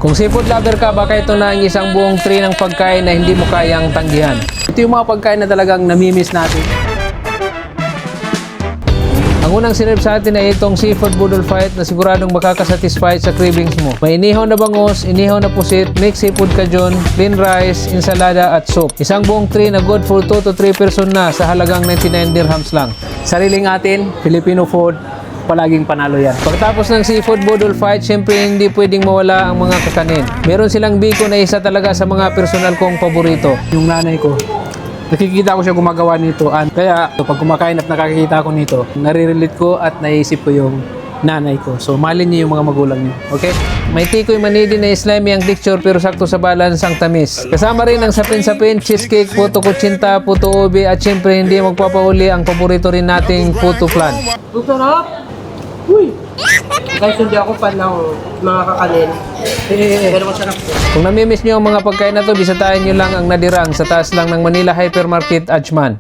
Kung seafood lover ka, baka ito na ang isang buong tray ng pagkain na hindi mo kayang tanggihan. Ito yung mga pagkain na talagang namimiss natin. Ang unang sinerve sa atin ay itong seafood budol fight na siguradong makakasatisfy sa cravings mo. May inihaw na bangus, inihaw na pusit, mixed seafood kajon, plain rice, ensalada at soup. Isang buong tray na good for 2 to 3 person na sa halagang 99 dirhams lang. Sariling atin, Filipino food, palaging panalo yan. Pagkatapos ng seafood budol fight, syempre hindi pwedeng mawala ang mga kakanin. Meron silang biko na isa talaga sa mga personal kong paborito. Yung nanay ko. Nakikita ko siya gumagawa nito. Kaya pag kumakain at nakakita ko nito, nare-relate ko at naisip ko yung nanay ko. So malin niyo yung mga magulang niyo. Okay? May tikoy manidi na slimy ang texture pero sakto sa balance ang tamis. Kasama rin ang sapin-sapin, cheesecake, puto kutsinta, puto ube at syempre hindi magpapauli ang paborito rin nating puto flan. Ang sarap! Uy! Guys, hindi ako fan ng mga kakanin. Pero masarap po. Kung namimiss nyo ang mga pagkain na to, bisitahin nyo lang ang Nadirang sa taas lang ng Manila Hypermarket, Ajman.